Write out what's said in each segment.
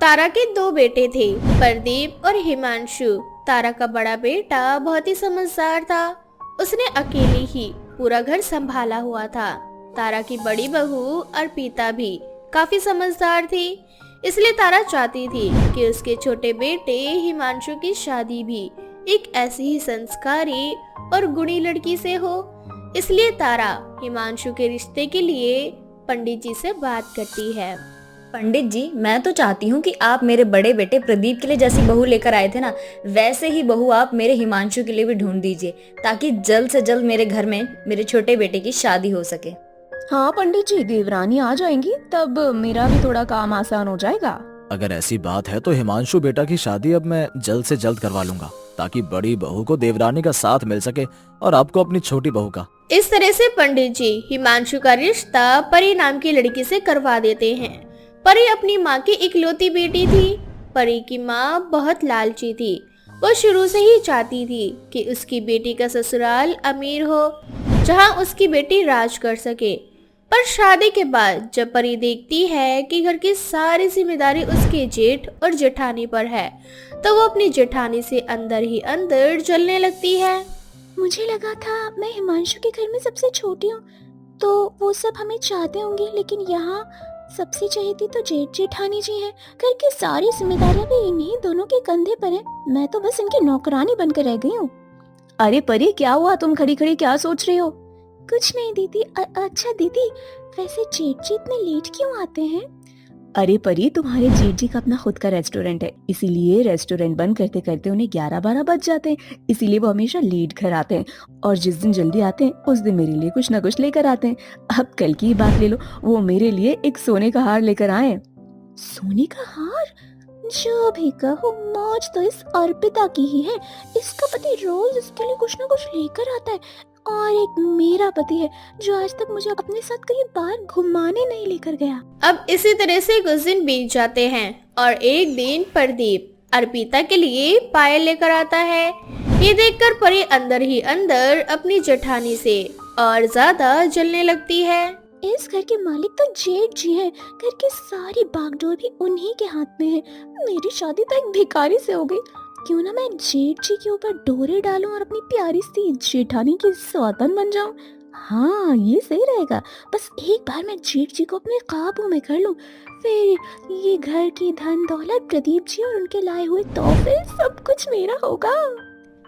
तारा के दो बेटे थे, प्रदीप और हिमांशु। तारा का बड़ा बेटा बहुत ही समझदार था। उसने अकेले ही पूरा घर संभाला हुआ था। तारा की बड़ी बहू अर्पिता भी काफी समझदार थी। इसलिए तारा चाहती थी कि उसके छोटे बेटे हिमांशु की शादी भी एक ऐसी ही संस्कारी और गुणी लड़की से हो। इसलिए तारा हिमांशु के रिश्ते के लिए पंडित जी से बात करती है। पंडित जी, मैं तो चाहती हूँ कि आप मेरे बड़े बेटे प्रदीप के लिए जैसी बहू लेकर आए थे ना, वैसे ही बहू आप मेरे हिमांशु के लिए भी ढूंढ दीजिए, ताकि जल्द से जल्द मेरे घर में मेरे छोटे बेटे की शादी हो सके। हाँ पंडित जी, देवरानी आ जाएंगी तब मेरा भी थोड़ा काम आसान हो जाएगा। अगर ऐसी बात है तो हिमांशु बेटा की शादी अब मैं जल्द से जल्द करवा लूंगा, ताकि बड़ी बहू को देवरानी का साथ मिल सके और आपको अपनी छोटी बहू का। इस तरह से पंडित जी हिमांशु का रिश्ता परी नाम की लड़की से करवा देते हैं। परी अपनी माँ की इकलौती बेटी थी। परी की माँ बहुत लालची थी। वो शुरू से ही चाहती थी कि उसकी बेटी का ससुराल अमीर हो, जहाँ उसकी बेटी राज कर सके। पर शादी के बाद जब परी देखती है कि घर की सारी जिम्मेदारी उसके जेठ और जेठानी पर है, तो वो अपनी जेठानी से अंदर ही अंदर जलने लगती है। मुझे लगा था मैं हिमांशु के घर में सबसे छोटी हूँ, तो वो सब हमें चाहते होंगे, लेकिन यहाँ सबसे चहेती तो जेठ जेठानी जी हैं। घर की सारी जिम्मेदारियां भी इन्हीं दोनों के कंधे पर है। मैं तो बस इनकी नौकरानी बनकर रह गई हूँ। अरे परी, क्या हुआ? तुम खड़ी खड़ी क्या सोच रही हो? कुछ नहीं दीदी। अच्छा दीदी, वैसे जेठ जी इतने लेट क्यों आते हैं? अरे परी, तुम्हारे जेठ जी का अपना खुद का रेस्टोरेंट है, इसीलिए रेस्टोरेंट बंद करते करते उन्हें 11-12 बज जाते हैं। इसीलिए वो हमेशा लेट घर आते हैं, और जिस दिन जल्दी आते हैं उस दिन मेरे लिए कुछ ना कुछ लेकर आते हैं। अब कल की ही बात ले लो, वो मेरे लिए एक सोने का हार लेकर आए। सोने का हार? जो भी कहो, मौज तो इस अर्पिता की ही है। इसका पति रोज इसके लिए कुछ ना कुछ लेकर आता है, और एक मेरा पति है जो आज तक मुझे अपने साथ कहीं बाहर घुमाने नहीं लेकर गया। अब इसी तरह से कुछ दिन बीत जाते हैं और एक दिन प्रदीप अर्पिता के लिए पायल लेकर आता है। ये देखकर परी अंदर ही अंदर अपनी जेठानी से और ज्यादा जलने लगती है। इस घर के मालिक तो जेठ जी हैं। घर की सारी बागडोर भी उन्हीं के हाथ में है। मेरी शादी तो एक भिखारी से हो गई। क्यों ना मैं जेठ जी के ऊपर डोरे डालूं और अपनी प्यारी सी जेठानी की सौतन बन जाऊं। हाँ, ये सही रहेगा। बस एक बार मैं जेठ जी को अपने काबू में कर लूं, फिर ये घर की धन दौलत, प्रदीप जी और उनके लाए हुए तोहफे, सब कुछ मेरा होगा।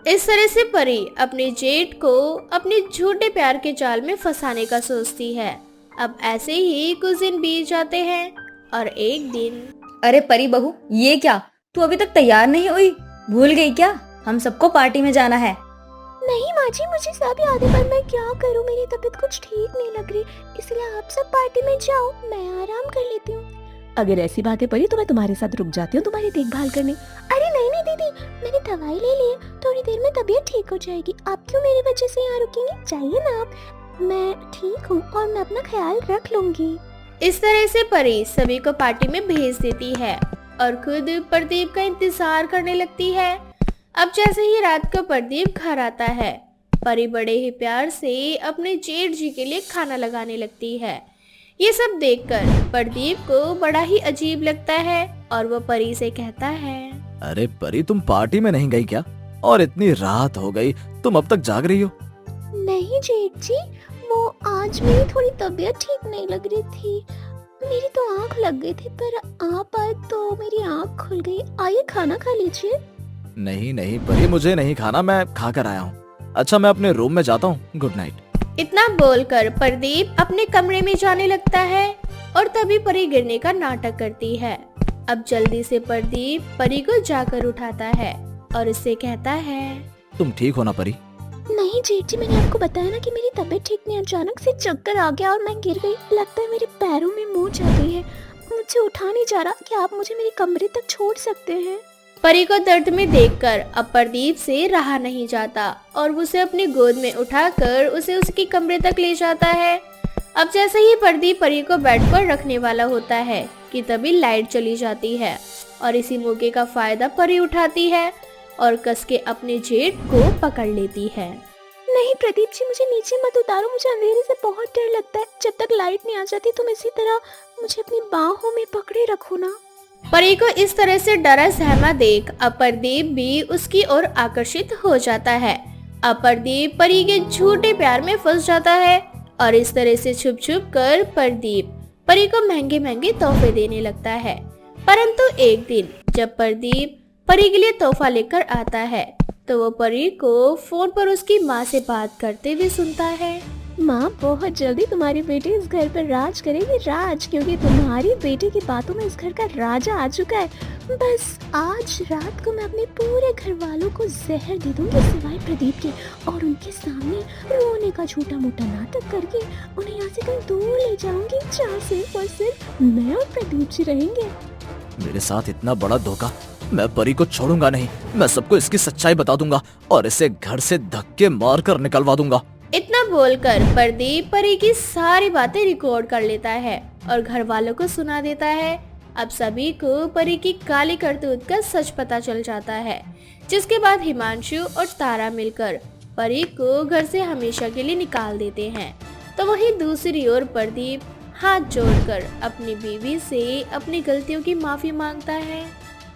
इस तरह से परी अपने जेठ को अपने झूठे प्यार के जाल में फंसाने का सोचती है। अब ऐसे ही कुछ दिन बीत जाते हैं और एक दिन। अरे परी बहू, ये क्या? तू अभी तक तैयार नहीं हुई? भूल गई क्या? हम सबको पार्टी में जाना है। नहीं माँ जी, मुझे सब याद है, पर मैं क्या करूँ, मेरी तबीयत कुछ ठीक नहीं लग रही, इसलिए आप सब पार्टी में जाओ, मैं आराम कर लेती हूँ। अगर ऐसी बात है परी, तो मैं तुम्हारे साथ रुक जाती हूँ तुम्हारी देखभाल करने। अरे नहीं नहीं दीदी, मैंने दवाई ले ली है, थोड़ी देर में तबीयत ठीक हो जाएगी। आप क्यों मेरी वजह से यहाँ रुकेंगी? जाइए ना आप, मैं ठीक हूँ और मैं अपना ख्याल रख लूंगी। इस तरह से परी सभी को पार्टी में भेज देती है और खुद प्रदीप का इंतजार करने लगती है। अब जैसे ही रात को प्रदीप घर आता है, परी बड़े ही प्यार से अपने जेठ जी के लिए खाना लगाने लगती है। ये सब देखकर प्रदीप को बड़ा ही अजीब लगता है और वो परी से कहता है, अरे परी, तुम पार्टी में नहीं गई क्या? और इतनी रात हो गई, तुम अब तक जाग रही हो? नहीं जेठ जी, वो आज मेरी थोड़ी तबीयत ठीक नहीं लग रही थी। मेरी तो आंख लग गई थी, पर आप आए तो मेरी आंख खुल गई। आइए खाना खा लीजिए। नहीं नहीं परी, मुझे नहीं खाना, मैं खा कर आया हूँ। अच्छा, मैं अपने रूम में जाता हूँ, गुड नाइट। इतना बोलकर प्रदीप अपने कमरे में जाने लगता है और तभी परी गिरने का नाटक करती है। अब जल्दी से प्रदीप परी को जाकर उठाता है और उससे कहता है, तुम ठीक हो ना परी? नहीं जेठ जी, मैंने आपको बताया ना कि मेरी तबीयत ठीक नहीं, अचानक से चक्कर आ गया और मैं गिर गई। लगता है मेरे पैरों में मोच आ गई है, मुझे उठा नहीं जा रहा। क्या आप मुझे मेरे कमरे तक छोड़ सकते हैं? परी को दर्द में देखकर अब प्रदीप से रहा नहीं जाता और उसे अपनी गोद में उठाकर उसे उसके कमरे तक ले जाता है। अब जैसे ही प्रदीप परी को बेड पर रखने वाला होता है कि तभी लाइट चली जाती है और इसी मौके का फायदा परी उठाती है और कस के अपने जेठ को पकड़ लेती है। नहीं प्रदीप जी, मुझे नीचे मत उतारो, मुझे अंधेरे से बहुत डर लगता है। जब तक लाइट नहीं आ जाती तुम इसी तरह मुझे अपनी बाहों में पकड़े रखो ना। परी को इस तरह से डरा सहमा देख अपर्दीप भी उसकी ओर आकर्षित हो जाता है। अपर्दीप परी के झूठे प्यार में फंस जाता है और इस तरह से छुप छुप कर प्रदीप परी को महंगे महंगे तोहफे देने लगता है। परंतु एक दिन जब प्रदीप परी के लिए तोहफा लेकर आता है तो वो परी को फोन पर उसकी माँ से बात करते हुए सुनता है। माँ, बहुत जल्दी तुम्हारी बेटी इस घर पर राज करेगी, राज, क्योंकि तुम्हारी बेटी की बातों में इस घर का राजा आ चुका है। बस आज रात को मैं अपने पूरे घर वालों को जहर दे दूंगी सिवाय प्रदीप के, और उनके सामने रोने का छोटा मोटा नाटक करके उन्हें यहाँ से कहीं दूर ले जाऊंगी, जहाँ सिर्फ और सिर्फ मैं और प्रदीप जी रहेंगे। मेरे साथ इतना बड़ा धोखा, मैं परी को छोड़ूंगा नहीं। मैं सबको इसकी सच्चाई बता दूंगा और इसे घर से धक्के मार कर निकलवा दूंगा। इतना बोलकर प्रदीप परी की सारी बातें रिकॉर्ड कर लेता है और घर वालों को सुना देता है। अब सभी को परी की काली करतूत का सच पता चल जाता है, जिसके बाद हिमांशु और तारा मिलकर परी को घर से हमेशा के लिए निकाल देते हैं। तो वहीं दूसरी ओर प्रदीप हाथ जोड़कर अपनी बीवी से अपनी गलतियों की माफी मांगता है।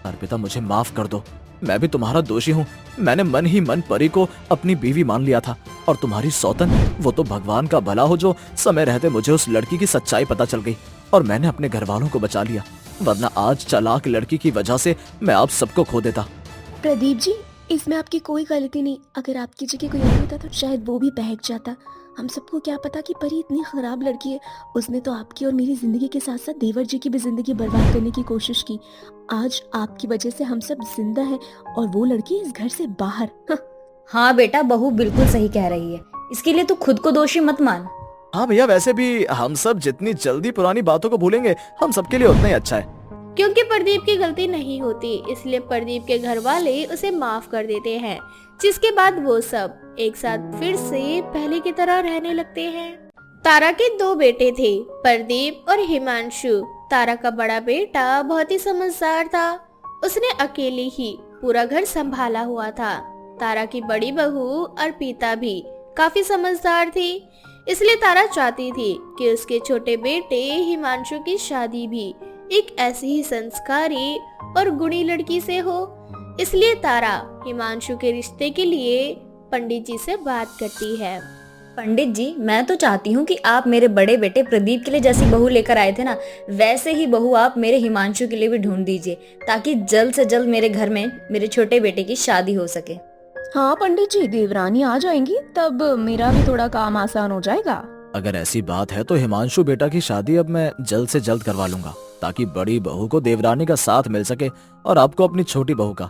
अर्पिता, मुझे माफ कर दो, मैं भी तुम्हारा दोषी हूँ। मैंने मन ही मन परी को अपनी बीवी मान लिया था और तुम्हारी सौतन, वो तो भगवान का भला हो जो समय रहते मुझे उस लड़की की सच्चाई पता चल गई और मैंने अपने घर वालों को बचा लिया, वरना आज चालाक लड़की की वजह से मैं आप सबको खो देता। प्रदीप जी, इसमें आपकी कोई गलती नहीं। अगर आपकी जगह कोई और होता तो शायद वो भी बहक जाता। हम सबको क्या पता कि परी इतनी खराब लड़की है। उसने तो आपकी और मेरी जिंदगी के साथ साथ देवर जी की भी जिंदगी बर्बाद करने की कोशिश की। आज आपकी वजह से हम सब जिंदा हैं और वो लड़की इस घर से बाहर। हाँ बेटा, बहू बिल्कुल सही कह रही है, इसके लिए तू खुद को दोषी मत मान। हाँ भैया, वैसे भी हम सब जितनी जल्दी पुरानी बातों को भूलेंगे हम सबके लिए उतना ही अच्छा है। क्योंकि प्रदीप की गलती नहीं होती, इसलिए प्रदीप के घर वाले उसे माफ कर देते हैं, जिसके बाद वो सब एक साथ फिर से पहले की तरह रहने लगते हैं। तारा के 2 बेटे थे, प्रदीप और हिमांशु। तारा का बड़ा बेटा बहुत ही समझदार था, उसने अकेले ही पूरा घर संभाला हुआ था। तारा की बड़ी बहू अर्पिता भी काफी समझदार थी, इसलिए तारा चाहती थी कि उसके छोटे बेटे हिमांशु की शादी भी एक ऐसी ही संस्कारी और गुणी लड़की से हो। इसलिए तारा हिमांशु के रिश्ते के लिए पंडित जी से बात करती है। पंडित जी, मैं तो चाहती हूँ कि आप मेरे बड़े बेटे प्रदीप के लिए जैसी बहू लेकर आए थे ना, वैसे ही बहू आप मेरे हिमांशु के लिए भी ढूंढ दीजिए, ताकि जल्द से जल्द मेरे घर में मेरे छोटे बेटे की शादी हो सके। हाँ पंडित जी, देवरानी आ जाएंगी तब मेरा भी थोड़ा काम आसान हो जाएगा। अगर ऐसी बात है तो हिमांशु बेटा की शादी अब मैं जल्द से जल्द करवा लूंगा, ताकि बड़ी बहू को देवरानी का साथ मिल सके और आपको अपनी छोटी बहू का।